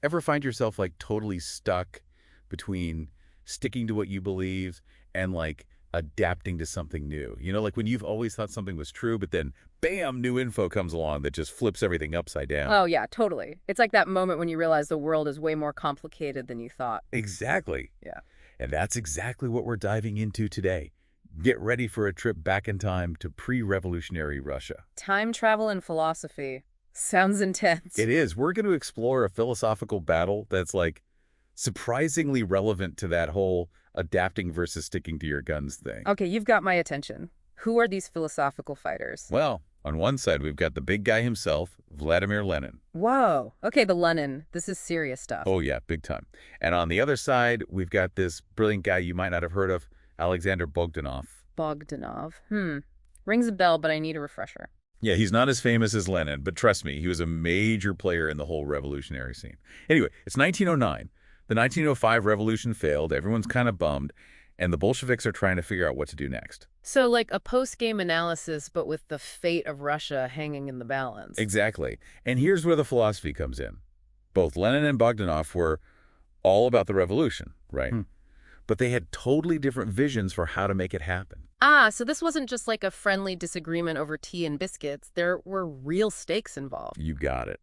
Ever find yourself like totally stuck between sticking to what you believe and like adapting to something new? You know, like when you've always thought something was true, but then bam, new info comes along that just flips everything upside down. Oh, yeah, totally. It's like that moment when you realize the world is way more complicated than you thought. Exactly. Yeah. And that's exactly what we're diving into today. Get ready for a trip back in time to pre-revolutionary Russia. Time travel and philosophy. Sounds intense. It is. We're going to explore a philosophical battle that's like surprisingly relevant to that whole adapting versus sticking to your guns thing. Okay, you've got my attention. Who are these philosophical fighters? Well, on one side, we've got the big guy himself, Vladimir Lenin. Whoa. Okay, the Lenin. This is serious stuff. Oh, yeah, big time. And on the other side, we've got this brilliant guy you might not have heard of, Alexander Bogdanov. Bogdanov. Rings a bell, but I need a refresher. Yeah, he's not as famous as Lenin, but trust me, he was a major player in the whole revolutionary scene. Anyway, it's 1909. The 1905 revolution failed, everyone's kind of bummed, and the Bolsheviks are trying to figure out what to do next. So like a post-game analysis, but with the fate of Russia hanging in the balance. Exactly. And here's where the philosophy comes in. Both Lenin and Bogdanov were all about the revolution, right? But they had totally different visions for how to make it happen. Ah, so this wasn't just like a friendly disagreement over tea and biscuits. There were real stakes involved. You got it.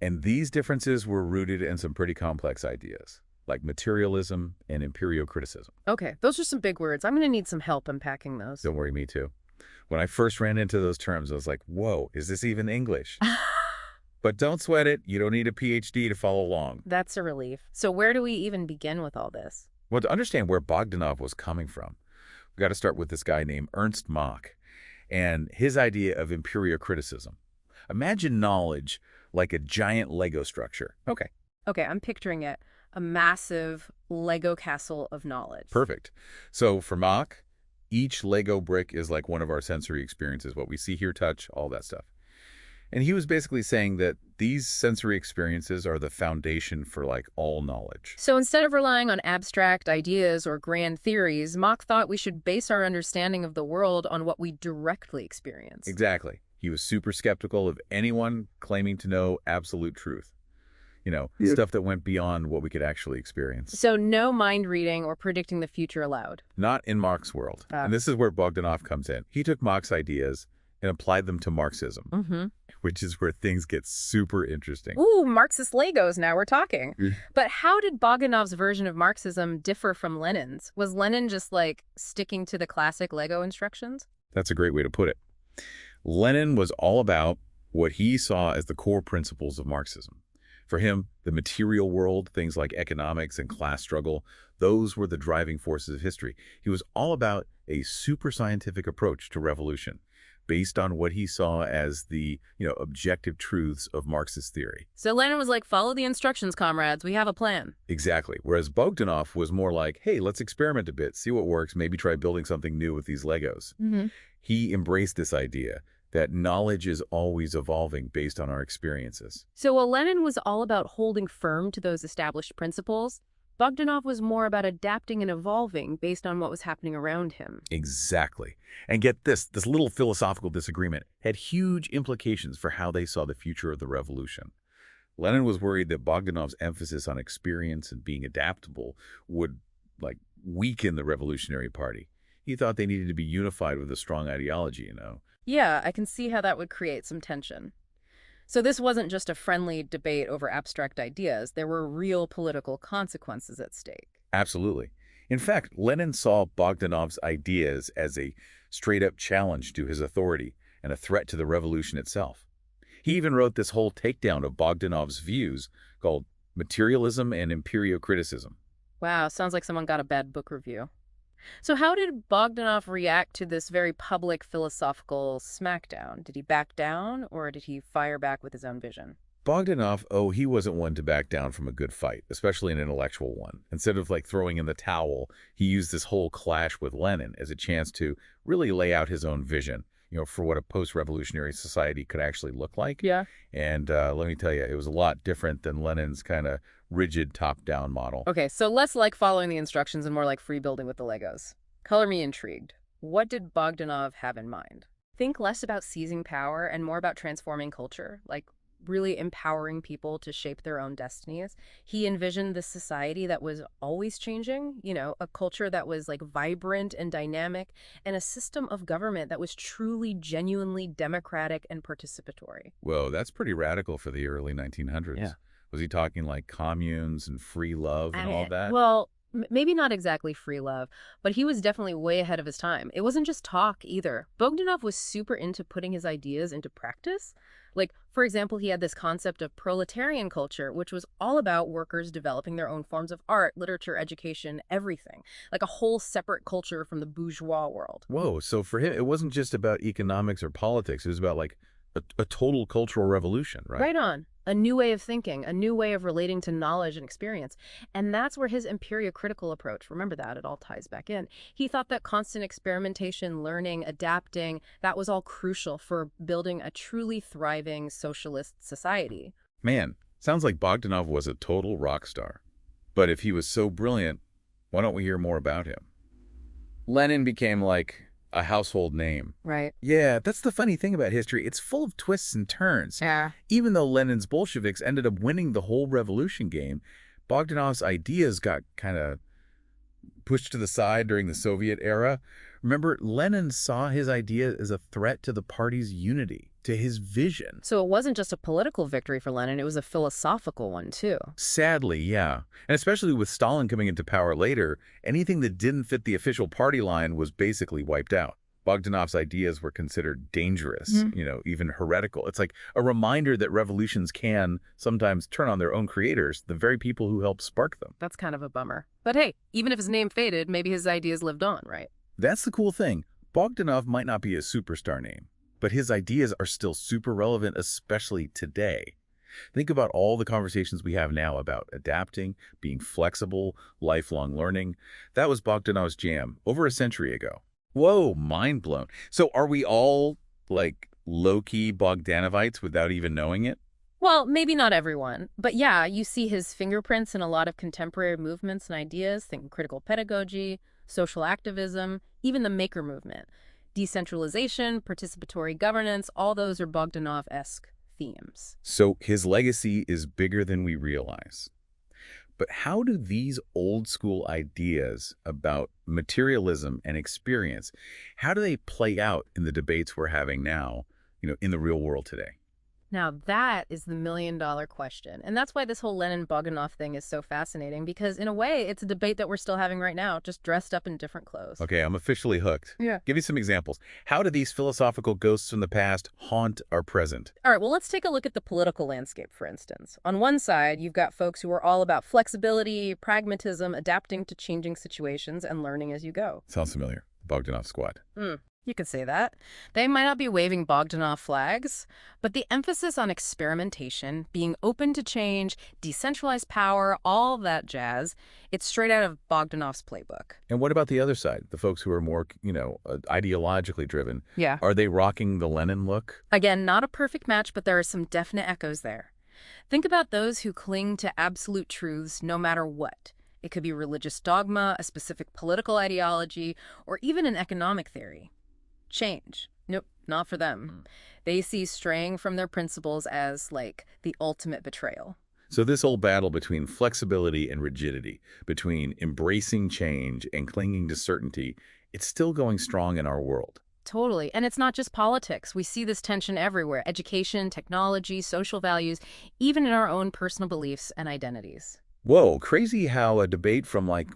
And these differences were rooted in some pretty complex ideas, like materialism and empiriocriticism. Okay, those are some big words. I'm going to need some help unpacking those. Don't worry, me too. When I first ran into those terms, I was like, whoa, is this even English? But don't sweat it. You don't need a PhD to follow along. That's a relief. So where do we even begin with all this? Well, to understand where Bogdanov was coming from, we've got to start with this guy named Ernst Mach and his idea of empiriocriticism. Imagine knowledge like a giant Lego structure. Okay. Okay, I'm picturing it. A massive Lego castle of knowledge. Perfect. So for Mach, each Lego brick is like one of our sensory experiences, what we see, hear, touch, all that stuff. And he was basically saying that these sensory experiences are the foundation for like all knowledge. So instead of relying on abstract ideas or grand theories, Mach thought we should base our understanding of the world on what we directly experience. Exactly. He was super skeptical of anyone claiming to know absolute truth. You know, stuff that went beyond what we could actually experience. So no mind reading or predicting the future allowed. Not in Mach's world. And this is where Bogdanov comes in. He took Mach's ideas and applied them to Marxism, which is where things get super interesting. Ooh, Marxist Legos, now we're talking. But how did Bogdanov's version of Marxism differ from Lenin's? Was Lenin just like sticking to the classic Lego instructions? That's a great way to put it. Lenin was all about what he saw as the core principles of Marxism. For him, the material world, things like economics and class struggle, those were the driving forces of history. He was all about a super scientific approach to revolution, based on what he saw as the, objective truths of Marxist theory. So Lenin was like, follow the instructions, comrades. We have a plan. Exactly. Whereas Bogdanov was more like, hey, let's experiment a bit, see what works, maybe try building something new with these Legos. He embraced this idea that knowledge is always evolving based on our experiences. So while Lenin was all about holding firm to those established principles, Bogdanov was more about adapting and evolving based on what was happening around him. Exactly. And get this little philosophical disagreement had huge implications for how they saw the future of the revolution. Lenin was worried that Bogdanov's emphasis on experience and being adaptable would, weaken the Revolutionary Party. He thought they needed to be unified with a strong ideology, Yeah, I can see how that would create some tension. So this wasn't just a friendly debate over abstract ideas. There were real political consequences at stake. Absolutely. In fact, Lenin saw Bogdanov's ideas as a straight-up challenge to his authority and a threat to the revolution itself. He even wrote this whole takedown of Bogdanov's views called Materialism and Empiriocriticism. Wow, sounds like someone got a bad book review. So how did Bogdanov react to this very public philosophical smackdown? Did he back down, or did he fire back with his own vision? Bogdanov, he wasn't one to back down from a good fight, especially an intellectual one. Instead of throwing in the towel, he used this whole clash with Lenin as a chance to really lay out his own vision, for what a post-revolutionary society could actually look like. Yeah. And let me tell you, it was a lot different than Lenin's kind of rigid top-down model. Okay, so less like following the instructions and more like free building with the Legos. Color me intrigued. What did Bogdanov have in mind? Think less about seizing power and more about transforming culture? Like, really empowering people to shape their own destinies. He envisioned this society that was always changing, a culture that was like vibrant and dynamic, and a system of government that was truly, genuinely democratic and participatory. Whoa, that's pretty radical for the early 1900s. Yeah. Was he talking like communes and free love I and all mean, of that? well, maybe not exactly free love, but he was definitely way ahead of his time. It wasn't just talk either. Bogdanov was super into putting his ideas into practice. Like, for example, he had this concept of proletarian culture, which was all about workers developing their own forms of art, literature, education, everything. Like a whole separate culture from the bourgeois world. Whoa, so for him, it wasn't just about economics or politics. It was about like a total cultural revolution, right? Right on. A new way of thinking, a new way of relating to knowledge and experience. And that's where his empiriocritical approach, remember that, it all ties back in. He thought that constant experimentation, learning, adapting, that was all crucial for building a truly thriving socialist society. Man, sounds like Bogdanov was a total rock star. But if he was so brilliant, why don't we hear more about him? Lenin became like a household name. Right. Yeah, that's the funny thing about history. It's full of twists and turns. Yeah. Even though Lenin's Bolsheviks ended up winning the whole revolution game, Bogdanov's ideas got kind of pushed to the side during the Soviet era. Remember, Lenin saw his idea as a threat to the party's unity, to his vision. So it wasn't just a political victory for Lenin, it was a philosophical one, too. Sadly, yeah. And especially with Stalin coming into power later, anything that didn't fit the official party line was basically wiped out. Bogdanov's ideas were considered dangerous, even heretical. It's like a reminder that revolutions can sometimes turn on their own creators, the very people who helped spark them. That's kind of a bummer. But hey, even if his name faded, maybe his ideas lived on, right? That's the cool thing. Bogdanov might not be a superstar name, but his ideas are still super relevant, especially today. Think about all the conversations we have now about adapting, being flexible, lifelong learning. That was Bogdanov's jam over a century ago. Whoa, mind blown. So are we all, like, low-key Bogdanovites without even knowing it? Well, maybe not everyone, but yeah, you see his fingerprints in a lot of contemporary movements and ideas. Think critical pedagogy, social activism, even the maker movement. Decentralization, participatory governance, all those are Bogdanov-esque themes. So his legacy is bigger than we realize. But how do these old school ideas about materialism and experience, how do they play out in the debates we're having now, in the real world today? Now that is the million-dollar question. And that's why this whole Lenin-Bogdanov thing is so fascinating, because in a way, it's a debate that we're still having right now, just dressed up in different clothes. Okay, I'm officially hooked. Yeah. Give me some examples. How do these philosophical ghosts from the past haunt our present? All right, well, let's take a look at the political landscape, for instance. On one side, you've got folks who are all about flexibility, pragmatism, adapting to changing situations, and learning as you go. Sounds familiar. Bogdanov squad. You could say that. They might not be waving Bogdanov flags, but the emphasis on experimentation, being open to change, decentralized power, all that jazz, it's straight out of Bogdanov's playbook. And what about the other side? The folks who are more, ideologically driven. Yeah. Are they rocking the Lenin look? Again, not a perfect match, but there are some definite echoes there. Think about those who cling to absolute truths no matter what. It could be religious dogma, a specific political ideology, or even an economic theory. Change. Nope, not for them. They see straying from their principles as, like, the ultimate betrayal. So this old battle between flexibility and rigidity, between embracing change and clinging to certainty, it's still going strong in our world. Totally. And it's not just politics. We see this tension everywhere. Education, technology, social values, even in our own personal beliefs and identities. Whoa, crazy how a debate from like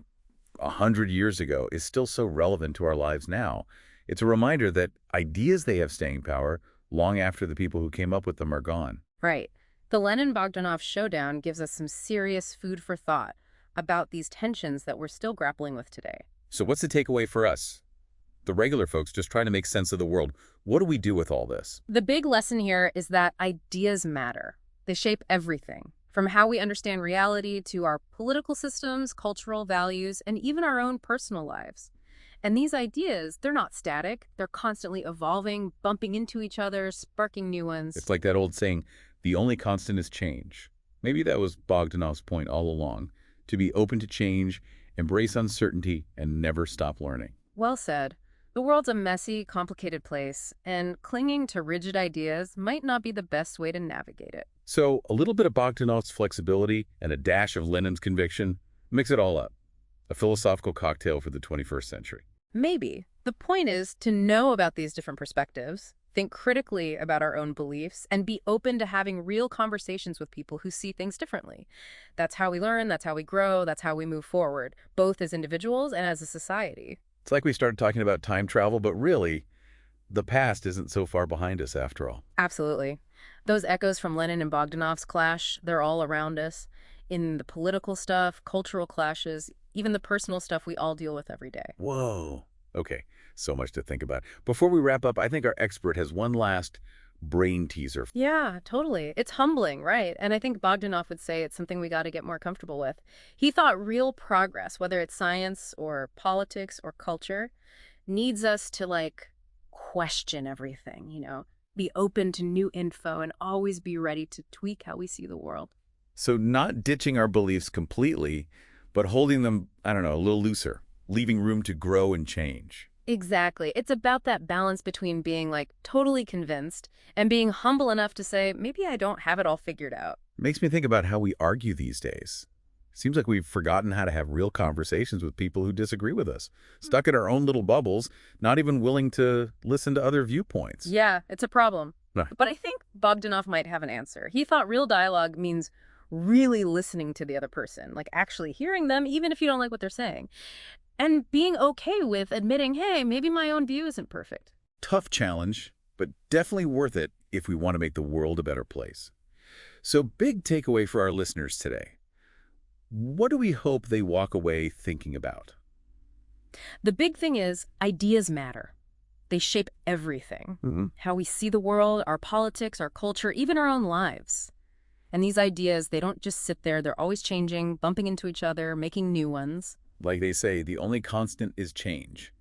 100 years ago is still so relevant to our lives now. It's a reminder that ideas, they have staying power long after the people who came up with them are gone. Right. The Lenin-Bogdanov showdown gives us some serious food for thought about these tensions that we're still grappling with today. So what's the takeaway for us? The regular folks just trying to make sense of the world. What do we do with all this? The big lesson here is that ideas matter. They shape everything, from how we understand reality to our political systems, cultural values, and even our own personal lives. And these ideas, they're not static. They're constantly evolving, bumping into each other, sparking new ones. It's like that old saying, the only constant is change. Maybe that was Bogdanov's point all along, to be open to change, embrace uncertainty, and never stop learning. Well said. The world's a messy, complicated place, and clinging to rigid ideas might not be the best way to navigate it. So a little bit of Bogdanov's flexibility and a dash of Lenin's conviction, mix it all up. A philosophical cocktail for the 21st century. Maybe. The point is to know about these different perspectives, think critically about our own beliefs, and be open to having real conversations with people who see things differently. That's how we learn, that's how we grow, that's how we move forward, both as individuals and as a society. It's like we started talking about time travel, but really, the past isn't so far behind us after all. Absolutely. Those echoes from Lenin and Bogdanov's clash, they're all around us. In the political stuff, cultural clashes, even the personal stuff we all deal with every day. Whoa. Okay, so much to think about. Before we wrap up, I think our expert has one last brain teaser. Yeah, totally. It's humbling, right? And I think Bogdanov would say it's something we got to get more comfortable with. He thought real progress, whether it's science or politics or culture, needs us to question everything, be open to new info and always be ready to tweak how we see the world. So not ditching our beliefs completely, but holding them, I don't know, a little looser, leaving room to grow and change. Exactly. It's about that balance between being totally convinced and being humble enough to say, maybe I don't have it all figured out. Makes me think about how we argue these days. Seems like we've forgotten how to have real conversations with people who disagree with us, stuck in our own little bubbles, not even willing to listen to other viewpoints. Yeah, it's a problem. No. But I think Bogdanov might have an answer. He thought real dialogue means really listening to the other person, actually hearing them, even if you don't like what they're saying. And being okay with admitting, hey, maybe my own view isn't perfect. Tough challenge, but definitely worth it if we want to make the world a better place. So big takeaway for our listeners today. What do we hope they walk away thinking about? The big thing is ideas matter. They shape everything. How we see the world, our politics, our culture, even our own lives. And these ideas, they don't just sit there. They're always changing, bumping into each other, making new ones. Like they say, the only constant is change.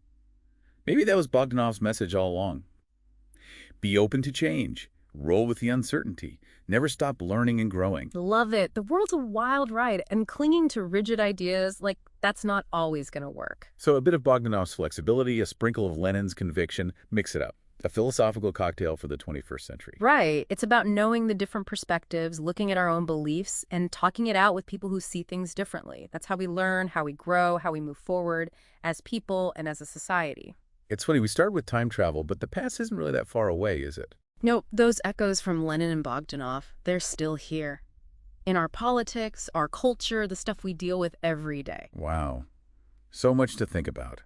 Maybe that was Bogdanov's message all along. Be open to change. Roll with the uncertainty. Never stop learning and growing. Love it. The world's a wild ride, and clinging to rigid ideas, that's not always going to work. So a bit of Bogdanov's flexibility, a sprinkle of Lenin's conviction, mix it up. A philosophical cocktail for the 21st century. Right. It's about knowing the different perspectives, looking at our own beliefs, and talking it out with people who see things differently. That's how we learn, how we grow, how we move forward as people and as a society. It's funny, we started with time travel, but the past isn't really that far away, is it? No, those echoes from Lenin and Bogdanov, they're still here. In our politics, our culture, the stuff we deal with every day. Wow. So much to think about.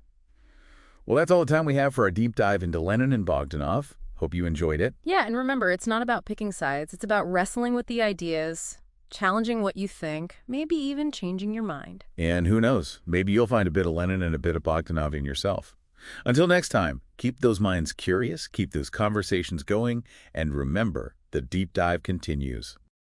Well, that's all the time we have for our deep dive into Lenin and Bogdanov. Hope you enjoyed it. Yeah, and remember, it's not about picking sides. It's about wrestling with the ideas, challenging what you think, maybe even changing your mind. And who knows, maybe you'll find a bit of Lenin and a bit of Bogdanov in yourself. Until next time, keep those minds curious, keep those conversations going, and remember, the deep dive continues.